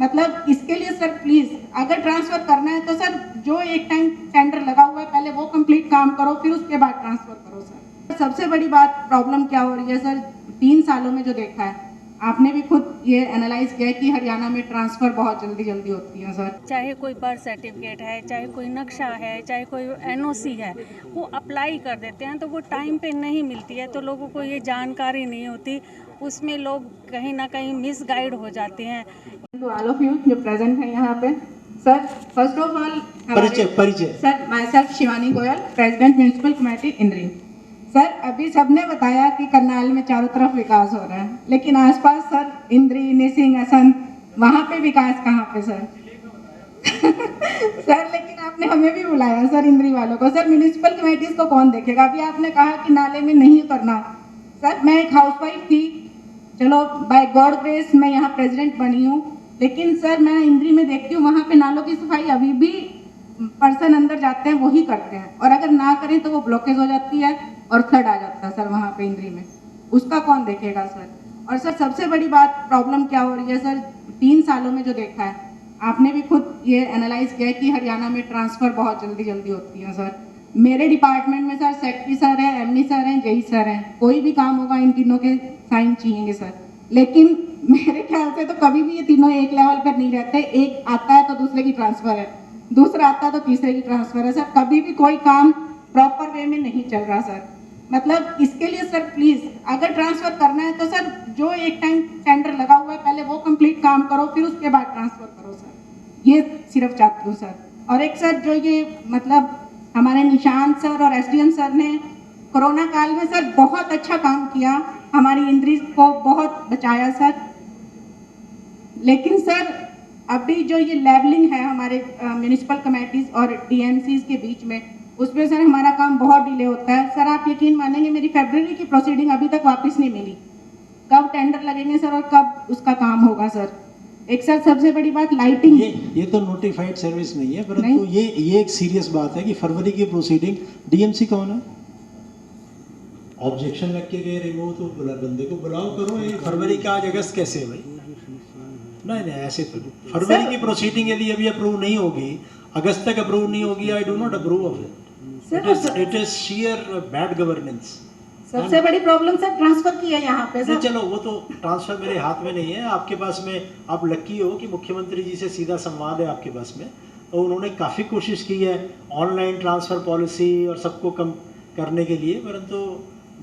मतलब इसके लिए सर प्लीज अगर ट्रांसफर करना है तो सर जो एक टाइम टेंडर लगा हुआ है पहले वो कंप्लीट काम करो, फिर उसके बाद ट्रांसफर करो सर। सबसे बड़ी बात प्रॉब्लम क्या हो रही है सर, 3 सालों में जो देखा है, आपने भी खुद ये एनालाइज किया कि हरियाणा में ट्रांसफर बहुत जल्दी जल्दी होती है सर। चाहे कोई बर्थ सर्टिफिकेट है, चाहे कोई नक्शा है, चाहे कोई एनओसी है, वो अप्लाई कर देते हैं तो वो टाइम पे नहीं मिलती है, तो लोगों को ये जानकारी नहीं होती, उसमें लोग कहीं ना कहीं मिसगाइड हो जाते हैं। To all of you जो प्रेजेंट है यहाँ पे सर, फर्स्ट ऑफ ऑल परिचय sir, my self Shivani Goyal, president municipal committee इंद्री। सर अभी सबने बताया कि करनाल में चारों तरफ विकास हो रहा है, लेकिन आसपास सर इंद्री, निसिंग, असंत, वहाँ पे विकास कहाँ पे सर? सर लेकिन आपने हमें भी बुलाया सर, इंद्री वालों को। सर म्यूनिसिपल कमेटीज को कौन देखेगा? अभी आपने कहा कि नाले में नहीं उतरना। सर मैं एक हाउसवाइफ थी, चलो बाय गॉड ग्रेस मैं यहाँ प्रेसिडेंट बनी हूँ, लेकिन सर मैं इंद्री में देखती हूँ वहाँ पे नालों की सफाई अभी भी पर्सन अंदर जाते हैं वही करते हैं, और अगर ना करें तो वो ब्लॉकेज हो जाती है और फ्लड आ जाता है सर वहाँ पे इंद्री में। उसका कौन देखेगा सर? और सर सबसे बड़ी बात प्रॉब्लम क्या हो रही है सर, 3 सालों में जो देखा है, आपने भी खुद ये एनालाइज किया कि हरियाणा में ट्रांसफर बहुत जल्दी जल्दी होती है सर। मेरे डिपार्टमेंट में सर सेक्रेटरी सर हैं, एमई सर हैं, जेई सर हैं, कोई भी काम होगा इन तीनों के साइन चाहिए सर, लेकिन मेरे ख्याल से तो कभी भी ये तीनों एक लेवल पर नहीं रहते। एक आता है तो दूसरे की ट्रांसफर है, दूसरा आता है तो तीसरे की ट्रांसफर है सर, कभी भी कोई काम प्रॉपर वे में नहीं चल रहा सर। मतलब इसके लिए सर प्लीज अगर ट्रांसफर करना है तो सर जो एक टाइम टेंडर लगा हुआ है पहले वो कंप्लीट काम करो, फिर उसके बाद ट्रांसफर करो सर, ये सिर्फ चाहती हूँ सर। और एक सर जो ये मतलब हमारे निशांत सर और एसडीएम सर ने कोरोना काल में सर बहुत अच्छा काम किया, हमारी इंद्री को बहुत बचाया सर, लेकिन सर अभी जो ये लेवलिंग है हमारे म्यूनिसिपल कमेटीज और डीएमसीज के बीच में, उसमें सर हमारा काम बहुत डिले होता है सर। आप यकीन मानेंगे मेरी फरवरी की प्रोसीडिंग अभी तक वापस नहीं मिली, कब टेंडर लगेंगे सर और कब उसका काम होगा सर। एक सर सबसे बड़ी बात लाइटिंग, ये तो नोटिफाइड सर्विस नहीं है, परंतु ये एक सीरियस बात है कि फरवरी की प्रोसीडिंग, डीएमसी कौन है? ऑब्जेक्शन लग के गए रिमूव, तो बंदे को बुलाओ करो। ये फरवरी का आज अगस्त कैसे है भाई? नहीं ऐसे तो फरवरी की प्रोसीडिंग यदि अभी अप्रूव नहीं होगी, अगस्त तक अप्रूव नहीं होगी, I do not approve of it. It is share bad governance. सबसे बड़ी प्रॉब्लम सर ट्रांसफर की है यहाँ पे सर। चलो वो तो ट्रांसफर मेरे हाथ में नहीं है, आपके पास में आप लकी हो कि मुख्यमंत्री जी से सीधा संवाद है आपके पास में, तो उन्होंने काफ़ी कोशिश की है ऑनलाइन ट्रांसफ़र पॉलिसी और सबको कम करने के लिए, परंतु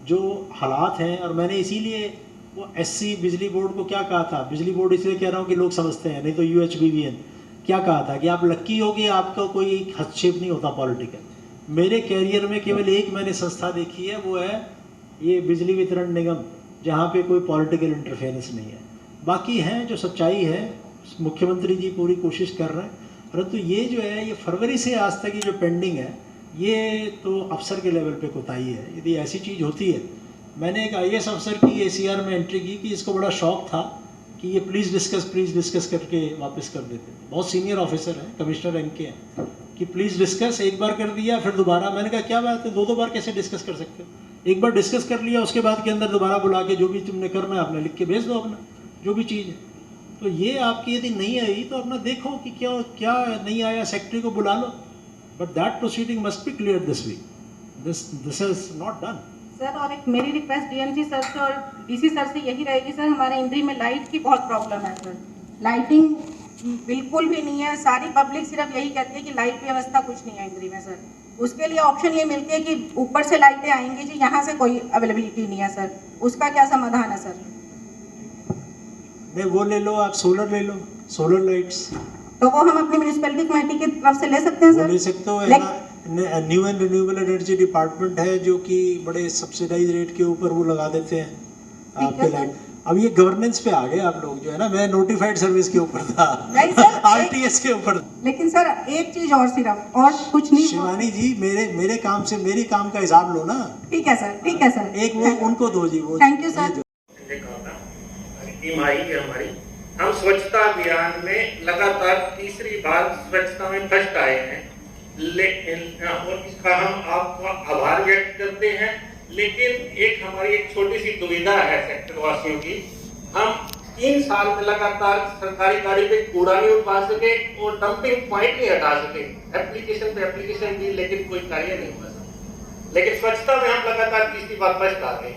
जो हालात हैं, और मैंने इसीलिए वो एससी बिजली बोर्ड को क्या कहा था, बिजली बोर्ड इसलिए कह रहा हूँ कि लोग समझते हैं, नहीं तो यूएचबीवीएन क्या कहा था कि आप लकी हो कि आपको कोई हस्तक्षेप नहीं होता पॉलिटिकल। मेरे कैरियर में केवल एक मैंने संस्था देखी है, वो है ये बिजली वितरण निगम, जहाँ पे कोई पॉलिटिकल इंटरफेरेंस नहीं है। बाकी हैं जो सच्चाई है, मुख्यमंत्री जी पूरी कोशिश कर रहे हैं, परंतु ये जो है ये फरवरी से आज तक की जो पेंडिंग है, ये तो अफसर के लेवल पे कोताही है। यदि ऐसी चीज़ होती है, मैंने एक आईएएस अफसर की एसीआर में एंट्री की कि इसको बड़ा शौक था कि ये प्लीज़ डिस्कस करके वापस कर देते थे। बहुत सीनियर ऑफिसर हैं, कमिश्नर रैंक के हैं, कि प्लीज़ डिस्कस, एक बार कर दिया फिर दोबारा। मैंने कहा क्या बात है, दो बार कैसे डिस्कस कर सकते हो? एक बार डिस्कस कर लिया, उसके बाद के अंदर दोबारा बुला के जो भी तुमने करना है अपना लिख के भेज दो अपना जो भी चीज़ है। तो ये आपकी यदि नहीं आई तो अपना देखो कि क्या नहीं आया, सेक्रेटरी को बुला लो, but that proceeding must be clear this week, this is not done sir. और एक मेरी रिक्वेस्ट डीएमसी सर से और डीसी सर से यही रहेगी सर, हमारे इंद्री में लाइट की बहुत प्रॉब्लम है सर, लाइटिंग बिल्कुल भी नहीं है। सारी पब्लिक सिर्फ यही कहती है कि लाइट व्यवस्था कुछ नहीं है इंद्री में सर। उसके लिए ऑप्शन ये मिलती है कि ऊपर से लाइटें आएंगी जी, यहाँ से कोई अवेलेबिलिटी नहीं है सर, उसका क्या समाधान है सर? नहीं वो ले लो आप, सोलर ले लो, सोलर लाइट्स, तो वो हम अपनी म्यूनिसिपैलिटी कमेटी की तरफ से ले सकते हैं सर? ले सकते हो। New and renewable energy department है जो कि बड़े सब्सिडाइज रेट के ऊपर वो लगा देते हैं आपके लाइट। अब ये गवर्नेंस पे आ गए आप लोग, जो है ना, मैं नोटिफाइड सर्विस के ऊपर था, आरटीएस के ऊपर। लेकिन सर एक चीज और, सिर्फ और कुछ नहीं। शिवानी जी मेरे काम से मेरे काम का हिसाब लो ना। ठीक है सर, ठीक है सर, एक वो उनको दो जी, वो थैंक यू सर। टीम आई है हमारी, हम स्वच्छता अभियान में लगातार तीसरी बार स्वच्छता में फर्स्ट आए हैं, लेकिन और इसका हम आपका आभार व्यक्त करते हैं। लेकिन एक हमारी एक छोटी सी दुविधा है सेक्टर वासियों की, हम 3 साल में लगातार सरकारी गाड़ी पे कूड़ा नहीं उठा सके और डंपिंग पॉइंट नहीं हटा सके। एप्लीकेशन पे एप्लीकेशन दी लेकिन कोई कार्य नहीं हुआ। लेकिन स्वच्छता में हम लगातार तीसरी बार फर्स्ट आ गए।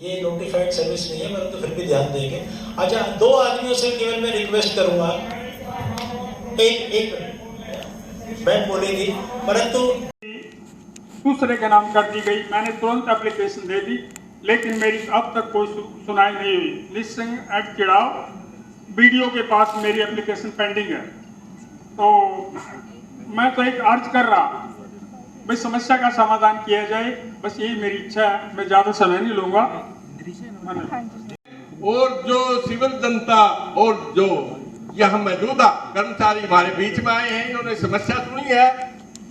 ये नोटिफाइड सर्विस नहीं है, परंतु फिर भी ध्यान देंगे। अच्छा, 2 आदमियों से केवल मैं रिक्वेस्ट करूंगा, एक मैम बोलेगी, परंतु दूसरे के नाम कर दी गई। मैंने तुरंत एप्लीकेशन दे दी, लेकिन मेरी अब तक कोई सुनाई नहीं हुई। लिस्टिंग एट चिड़ाव वीडियो के पास मेरी एप्लीकेशन पेंडिंग है। तो मैं तो एक अर्ज कर रहा भाई समस्या का समाधान किया जाए, बस यही मेरी इच्छा है। मैं ज़्यादा समय नहीं लूँगा। और जो सिविल जनता और जो यह मौजूदा कर्मचारी हमारे बीच में आए हैं, इन्होंने समस्या सुनी है।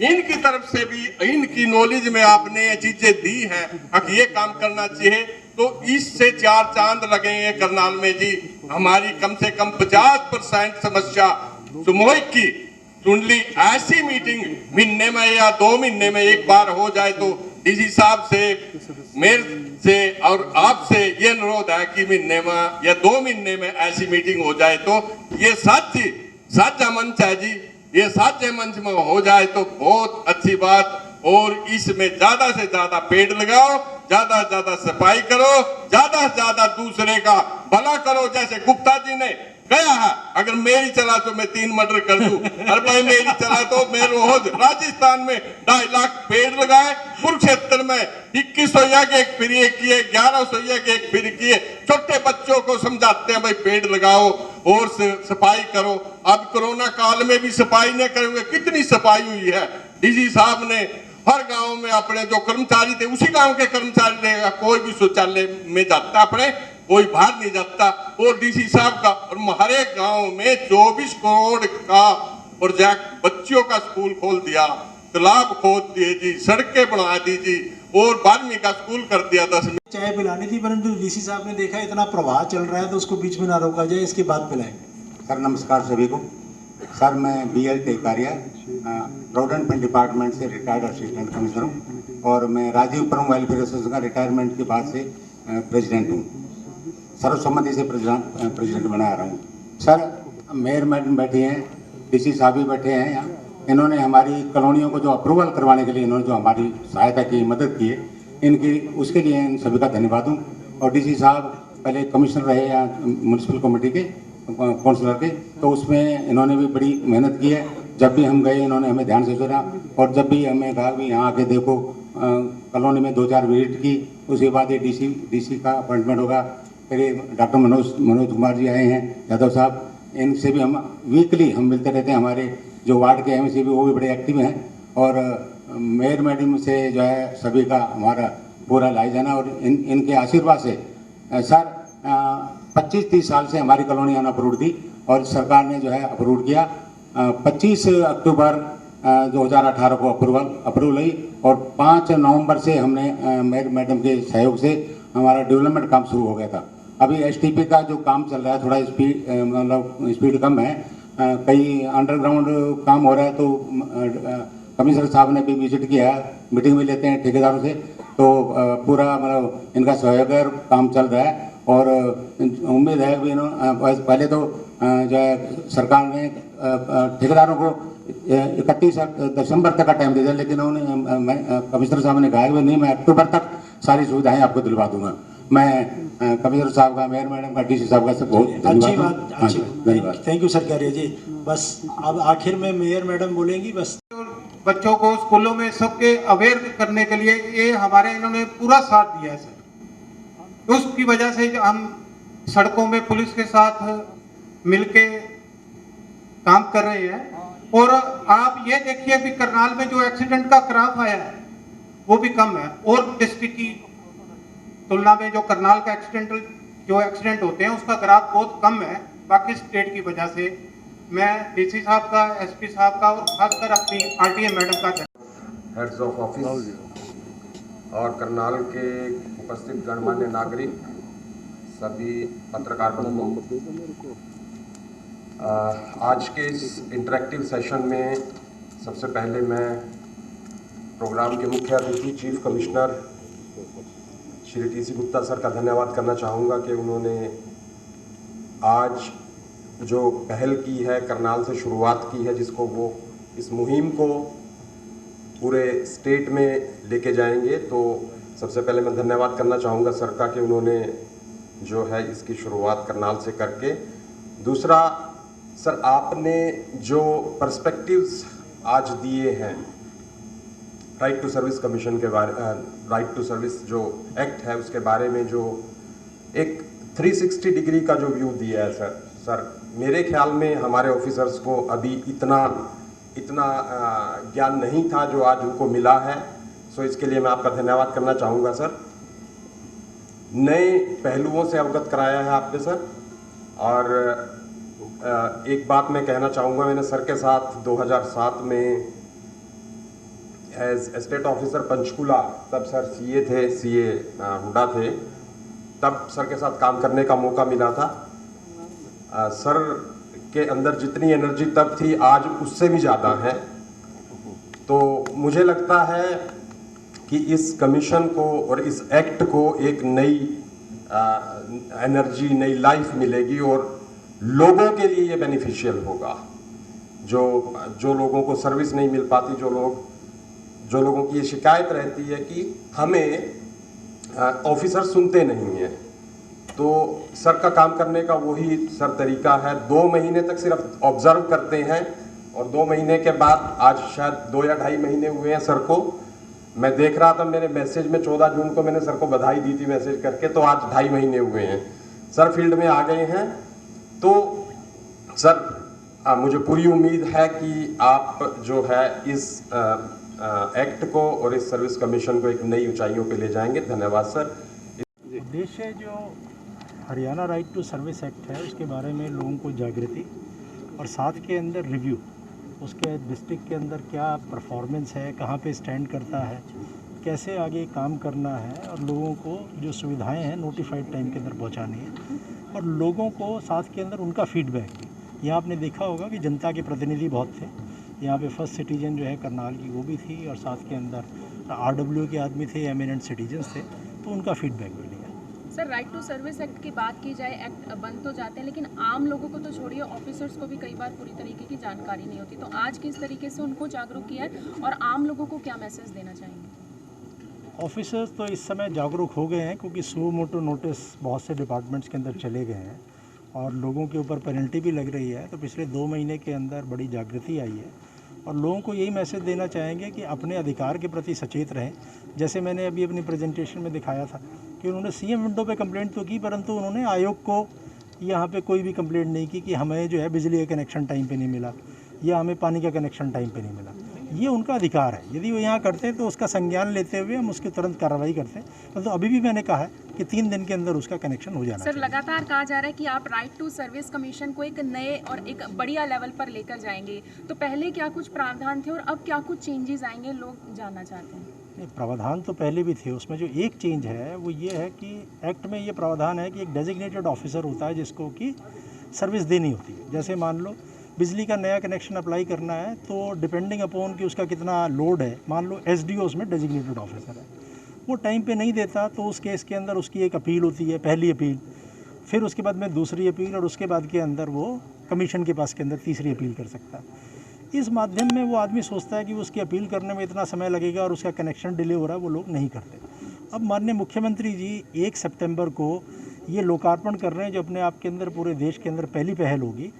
इनकी तरफ से भी इनकी नॉलेज में आपने ये चीजें दी हैं कि ये काम करना चाहिए, तो इससे 4 चांद लगेंगे करनाल में जी। हमारी कम से कम 50% समस्या सामूहिक की सुन ली। ऐसी मीटिंग महीने में या 2 महीने में एक बार हो जाए तो डीसी साहब से, मेयर से और आपसे ये अनुरोध है कि महीने में या 2 महीने में ऐसी मीटिंग हो जाए तो ये साझा मंच है जी। ये साझे मंच में हो जाए तो बहुत अच्छी बात। और इसमें ज्यादा से ज्यादा पेड़ लगाओ, ज्यादा से ज्यादा सफाई करो, ज्यादा से ज्यादा दूसरे का भला करो। जैसे गुप्ता जी ने गया है, अगर मेरी चला तो मैं 3 मर्डर कर दूं, और भाई मेरी चला तो मैं रोज राजस्थान में 2.5 लाख पेड़ लगाए, कुरुक्षेत्र में 2100 के एक फ्री किए, 1100 के एक फ्री किए। छोटे बच्चों को समझाते हैं भाई पेड़ लगाओ और सफाई करो। अब कोरोना काल में भी सफाई नहीं करेंगे, कितनी सफाई हुई है। डीसी साहब ने हर गांव में अपने जो कर्मचारी थे, उसी गांव के कर्मचारी ने, कोई भी शौचालय में जाता अपने, कोई बाहर नहीं जाता। और डीसी साहब का और हर एक गांव में 24 करोड़ का प्रोजेक्ट, बच्चों का स्कूल खोल दिया, तालाब खोद दिए जी, सड़कें बना दी जी, और 12वीं का स्कूल कर दिया। 10 चाय पिलानी थी, परंतु डीसी साहब ने देखा इतना प्रवाह चल रहा है तो उसको बीच में ना रोका जाए, इसके बाद पिलाएंगे। सर नमस्कार सभी को। सर मैं BL टेकारिया, प्रोविडेंट डिपार्टमेंट से रिटायर्ड असिस्टेंट कमिश्नर हूँ, और मैं राजीवपुरम वेलफेयर एसोसिएशन का रिटायरमेंट के बाद से प्रेसिडेंट हूँ। सर्वसम्मति से प्रेसिडेंट बना रहा हूँ। सर मेयर मैडम बैठी हैं, डीसी साहब भी बैठे हैं यहाँ। इन्होंने हमारी कॉलोनियों को जो अप्रूवल करवाने के लिए इन्होंने जो हमारी सहायता की, मदद की है, इनकी उसके लिए इन सभी का धन्यवाद हूँ। और डीसी साहब पहले कमिश्नर रहे यहाँ म्यूनसिपल कमेटी के, काउंसलर के, तो उसमें इन्होंने भी बड़ी मेहनत की है। जब भी हम गए इन्होंने हमें ध्यान से सुना, और जब भी हमें कहा कि यहाँ आके देखो, कॉलोनी में 2-4 विजिट की। उसके बाद ये डीसी का अपॉइंटमेंट होगा। फिर डॉक्टर मनोज कुमार जी आए हैं, यादव साहब, इनसे भी हम वीकली हम मिलते रहते हैं। हमारे जो वार्ड के एमसी भी वो भी बड़े एक्टिव हैं। और मेयर मैडम से जो है सभी का हमारा पूरा लाई जाना, और इनके आशीर्वाद से सर 25-30 साल से हमारी कॉलोनी अनअप्रूव्ड थी, और सरकार ने जो है अप्रूव किया। 25 अक्टूबर 2018 को अप्रूवल हुई, और 5 नवंबर से हमने मेयर मैडम के सहयोग से हमारा डेवलपमेंट काम शुरू हो गया था। अभी STP का जो काम चल रहा है, थोड़ा स्पीड कम है, कई अंडरग्राउंड काम हो रहा है। तो कमिश्नर साहब ने भी विजिट किया है, मीटिंग भी लेते हैं ठेकेदारों से, तो पूरा मतलब इनका सहयोग है, काम चल रहा है। और उम्मीद है कि पहले तो जो है सरकार ने ठेकेदारों को 31 दिसंबर तक का टाइम दे दिया, लेकिन उन्होंने कमिश्नर साहब ने कहा कि नहीं, मैं अक्टूबर तक सारी सुविधाएं आपको दिलवा दूंगा। मैं कमिश्नर साहब का, मेयर मैडम का, डीसी साहब का सब बहुत धन्यवाद। थैंक यू सरकारिया जी। बस अब आखिर में मेयर मैडम बोलेंगी। बस बच्चों को स्कूलों में सबके अवेयर करने के लिए ये हमारे इन्होंने पूरा साथ दिया है सर। उसकी वजह से हम सड़कों में पुलिस के साथ मिलके काम कर रहे हैं। और आप ये देखिए कि करनाल में जो एक्सीडेंट का ग्राफ आया है वो भी कम है, और डिस्ट्रिक्ट की तुलना में जो करनाल का एक्सीडेंट होते हैं उसका ग्राफ बहुत कम है बाकी स्टेट की वजह से। मैं डीसी साहब का, SP साहब का, और खासकर अपनी RTA मैडम का, हेड्स ऑफ ऑफिस और करनाल के उपस्थित गणमान्य नागरिक, सभी पत्रकार बंधुओं, आज के इस इंटरेक्टिव सेशन में सबसे पहले मैं प्रोग्राम के मुख्य अतिथि chief commissioner Shri TC Gupta sir का धन्यवाद करना चाहूँगा कि उन्होंने आज जो पहल की है, करनाल से शुरुआत की है, जिसको वो इस मुहिम को पूरे स्टेट में लेके जाएंगे, तो सबसे पहले मैं धन्यवाद करना चाहूँगा सर का कि उन्होंने जो है इसकी शुरुआत करनाल से करके। दूसरा सर, आपने जो पर्सपेक्टिव्स आज दिए हैं राइट टू सर्विस कमीशन के बारे, राइट टू सर्विस जो एक्ट है उसके बारे में जो एक 360 डिग्री का जो व्यू दिया है सर, मेरे ख्याल में हमारे ऑफिसर्स को अभी इतना ज्ञान नहीं था जो आज उनको मिला है। सो इसके लिए मैं आपका धन्यवाद करना चाहूँगा सर। नए पहलुओं से अवगत कराया है आपने सर। और एक बात मैं कहना चाहूँगा, मैंने सर के साथ 2007 में एज स्टेट ऑफिसर पंचकुला, तब सर सीए थे, सीए हुडा थे, तब सर के साथ काम करने का मौका मिला था। सर के अंदर जितनी एनर्जी तब थी आज उससे भी ज़्यादा है। तो मुझे लगता है कि इस कमीशन को और इस एक्ट को एक नई एनर्जी, नई लाइफ मिलेगी और लोगों के लिए ये बेनिफिशियल होगा। जो लोगों को सर्विस नहीं मिल पाती, जो लोगों की ये शिकायत रहती है कि हमें ऑफिसर सुनते नहीं हैं, तो सर का काम करने का वही सर तरीका है। 2 महीने तक सिर्फ ऑब्जर्व करते हैं और 2 महीने के बाद, आज शायद 2 या 2.5 महीने हुए हैं सर को। मैं देख रहा था मेरे मैसेज में 14 जून को मैंने सर को बधाई दी थी मैसेज करके, तो आज 2.5 महीने हुए हैं सर फील्ड में आ गए हैं। तो सर मुझे पूरी उम्मीद है कि आप जो है इस एक्ट को और इस सर्विस कमीशन को एक नई ऊंचाइयों पे ले जाएंगे। धन्यवाद सर। उद्देश्य जो Haryana right to service act है उसके बारे में लोगों को जागृति और साथ के अंदर रिव्यू, उसके डिस्ट्रिक्ट के अंदर क्या परफॉर्मेंस है, कहाँ पे स्टैंड करता है, कैसे आगे काम करना है और लोगों को जो सुविधाएं हैं नोटिफाइड टाइम के अंदर पहुंचानी है और लोगों को साथ के अंदर उनका फीडबैक भी। यहाँ आपने देखा होगा कि जनता के प्रतिनिधि बहुत थे, यहाँ पे फर्स्ट सिटीजन जो है करनाल की वो भी थी और साथ के अंदर RW के आदमी थे, एमिनेंट सिटीजन्स थे, तो उनका फीडबैक भी लिया। Sir, right to service act की बात की जाए, एक्ट बन तो जाते हैं लेकिन आम लोगों को तो छोड़िए, ऑफिसर्स को भी कई बार पूरी तरीके की जानकारी नहीं होती, तो आज किस तरीके से उनको जागरूक किया है और आम लोगों को क्या मैसेज देना चाहेंगे? ऑफिसर्स तो इस समय जागरूक हो गए हैं क्योंकि सो मोटो नोटिस बहुत से डिपार्टमेंट्स के अंदर चले गए हैं और लोगों के ऊपर पेनल्टी भी लग रही है। तो पिछले 2 महीने के अंदर बड़ी जागृति आई है और लोगों को यही मैसेज देना चाहेंगे कि अपने अधिकार के प्रति सचेत रहें। जैसे मैंने अभी अपनी प्रेजेंटेशन में दिखाया था कि उन्होंने CM विंडो पे कंप्लेंट तो की, परंतु उन्होंने आयोग को यहाँ पे कोई भी कंप्लेंट नहीं की कि हमें जो है बिजली का कनेक्शन टाइम पे नहीं मिला या हमें पानी का कनेक्शन टाइम पे नहीं मिला। ये उनका अधिकार है, यदि वो यहाँ करते हैं तो उसका संज्ञान लेते हुए हम उसकी तुरंत कार्रवाई करते हैं। तो अभी भी मैंने कहा है कि 3 दिन के अंदर उसका कनेक्शन हो जाना सर, लगातार कहा जा रहा है कि आप राइट टू सर्विस कमीशन को एक नए और एक बढ़िया लेवल पर लेकर जाएंगे, तो पहले क्या कुछ प्रावधान थे और अब क्या कुछ चेंजेस आएंगे, लोग जानना चाहते हैं। नहीं, प्रावधान तो पहले भी थे। उसमें जो एक चेंज है वो ये है कि एक्ट में ये प्रावधान है कि एक डेजिग्नेटेड ऑफिसर होता है जिसको कि सर्विस देनी होती है। जैसे मान लो बिजली का नया कनेक्शन अप्लाई करना है तो डिपेंडिंग अपॉन कि उसका कितना लोड है, मान लो SDO उसमें डेजिग्नेटेड ऑफिसर है, वो टाइम पे नहीं देता तो उस केस के अंदर उसकी एक अपील होती है, पहली अपील, फिर उसके बाद में दूसरी अपील और उसके बाद के अंदर वो कमीशन के पास के अंदर तीसरी अपील कर सकता है। इस माध्यम में वो आदमी सोचता है कि उसकी अपील करने में इतना समय लगेगा और उसका कनेक्शन डिले हो रहा है, वो लोग नहीं करते। अब माननीय मुख्यमंत्री जी 1 सितंबर को ये लोकार्पण कर रहे हैं जो अपने आप के अंदर पूरे देश के अंदर पहली पहल होगी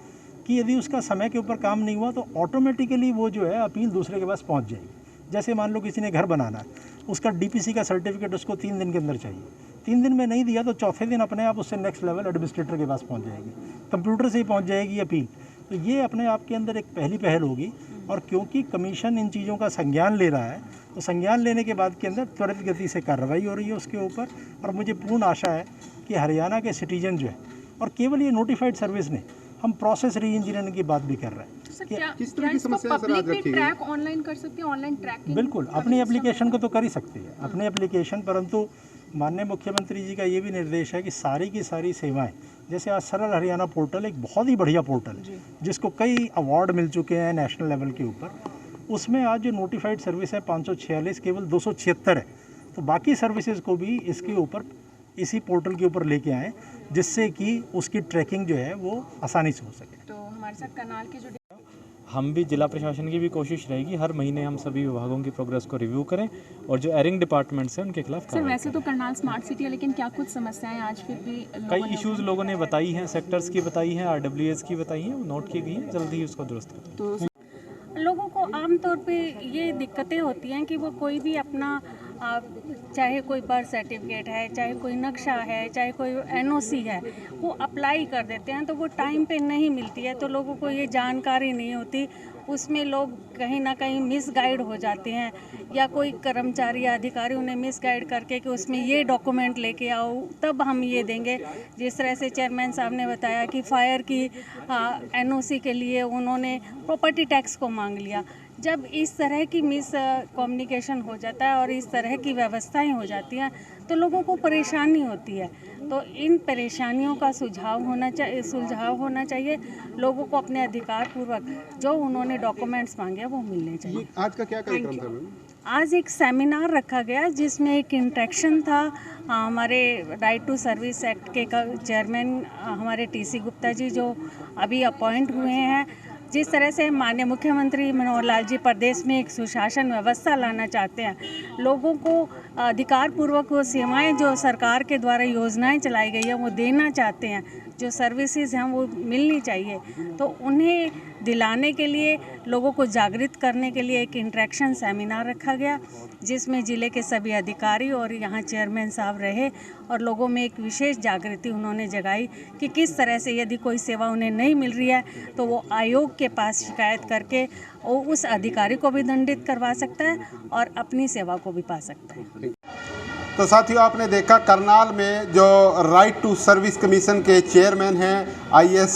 कि यदि उसका समय के ऊपर काम नहीं हुआ तो ऑटोमेटिकली वो जो है अपील दूसरे के पास पहुंच जाएगी। जैसे मान लो किसी ने घर बनाना है, उसका DPC का सर्टिफिकेट उसको 3 दिन के अंदर चाहिए, 3 दिन में नहीं दिया तो चौथे दिन अपने आप उससे नेक्स्ट लेवल एडमिनिस्ट्रेटर के पास पहुंच जाएगी, कंप्यूटर से ही पहुंच जाएगी अपील। तो ये अपने आप के अंदर एक पहली पहल होगी और क्योंकि कमीशन इन चीज़ों का संज्ञान ले रहा है तो संज्ञान लेने के बाद के अंदर त्वरित गति से कार्रवाई हो रही है उसके ऊपर। और मुझे पूर्ण आशा है कि हरियाणा के सिटीजन जो है, और केवल ये नोटिफाइड सर्विस नहीं, हम प्रोसेस री इंजीनियरिंग की बात भी कर रहे हैं। सर, किस तरह की समस्या सर आज रखी है? ट्रैक ऑनलाइन कर सकते हैं, ऑनलाइन ट्रैकिंग बिल्कुल अपनी एप्लीकेशन को तो कर ही सकते हैं, अपने एप्लीकेशन, परंतु माननीय मुख्यमंत्री जी का ये भी निर्देश है कि सारी की सारी सेवाएं, जैसे आज सरल हरियाणा पोर्टल एक बहुत ही बढ़िया पोर्टल है जिसको कई अवार्ड मिल चुके हैं नेशनल लेवल के ऊपर, उसमें आज जो नोटिफाइड सर्विस है 546 केवल 276 है। तो बाकी सर्विसेज को भी इसके ऊपर इसी पोर्टल के ऊपर लेके आएँ, जिससे कि उसकी ट्रैकिंग जो है वो आसानी से हो सके। तो हमारे साथ करनाल के जो हम भी जिला प्रशासन की भी कोशिश रहेगी, हर महीने हम सभी विभागों की प्रोग्रेस को रिव्यू करें और जो एरिंग डिपार्टमेंट्स हैं उनके खिलाफ सर, वैसे तो करनाल स्मार्ट सिटी है, लेकिन क्या कुछ समस्याएं आज फिर भी कई इश्यूज़ लोगों ने बताई हैं, सेक्टर्स की बताई हैं, RWAs की बताई हैं, वो नोट की गई हैं, जल्दी ही उसको दुरुस्त करें। तो लोगों को आमतौर पे ये दिक्कतें होती हैं कि वो कोई भी अपना चाहे कोई बर्थ सर्टिफिकेट है, चाहे कोई नक्शा है, चाहे कोई NOC है, वो अप्लाई कर देते हैं तो वो टाइम पे नहीं मिलती है, तो लोगों को ये जानकारी नहीं होती। उसमें लोग कहीं ना कहीं मिसगाइड हो जाते हैं, या कोई कर्मचारी या अधिकारी उन्हें मिसगाइड करके कि उसमें ये डॉक्यूमेंट लेके आओ तब हम ये देंगे। जिस तरह से चेयरमैन साहब ने बताया कि फायर की NOC के लिए उन्होंने प्रॉपर्टी टैक्स को मांग लिया। जब इस तरह की मिस कम्युनिकेशन हो जाता है और इस तरह की व्यवस्थाएं हो जाती हैं तो लोगों को परेशानी होती है। तो इन परेशानियों का सुलझाव होना चाहिए। लोगों को अपने अधिकार पूर्वक जो उन्होंने डॉक्यूमेंट्स मांगे वो मिलने चाहिए। आज का क्या कार्यक्रम था मैम? आज एक सेमिनार रखा गया जिसमें एक इंटरेक्शन था। हमारे राइट टू सर्विस एक्ट के चेयरमैन हमारे TC गुप्ता जी जो अभी अपॉइंट हुए हैं, जिस तरह से माननीय मुख्यमंत्री मनोहर लाल जी प्रदेश में एक सुशासन व्यवस्था लाना चाहते हैं, लोगों को अधिकार पूर्वक वो सेवाएं जो सरकार के द्वारा योजनाएं चलाई गई हैं वो देना चाहते हैं, जो सर्विसेज हैं वो मिलनी चाहिए। तो उन्हें दिलाने के लिए, लोगों को जागृत करने के लिए एक इंटरेक्शन सेमिनार रखा गया, जिसमें ज़िले के सभी अधिकारी और यहाँ चेयरमैन साहब रहे और लोगों में एक विशेष जागृति उन्होंने जगाई कि किस तरह से यदि कोई सेवा उन्हें नहीं मिल रही है तो वो आयोग के पास शिकायत करके वो उस अधिकारी को भी दंडित करवा सकता है और अपनी सेवा को भी पा सकता है। तो साथियों, आपने देखा करनाल में जो राइट टू सर्विस कमीशन के चेयरमैन हैं IAS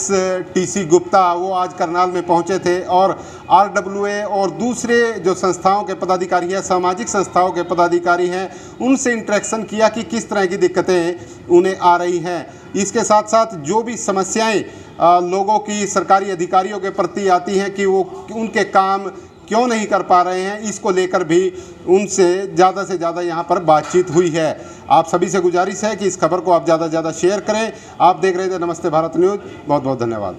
TC गुप्ता, वो आज करनाल में पहुंचे थे और RWA और दूसरे जो संस्थाओं के पदाधिकारी हैं, सामाजिक संस्थाओं के पदाधिकारी हैं, उनसे इंटरेक्शन किया कि किस तरह की दिक्कतें उन्हें आ रही हैं। इसके साथ साथ जो भी समस्याएं लोगों की सरकारी अधिकारियों के प्रति आती हैं कि वो उनके काम क्यों नहीं कर पा रहे हैं, इसको लेकर भी उनसे ज़्यादा यहाँ पर बातचीत हुई है। आप सभी से गुजारिश है कि इस खबर को आप ज़्यादा से ज़्यादा शेयर करें। आप देख रहे थे नमस्ते भारत न्यूज़। बहुत बहुत धन्यवाद।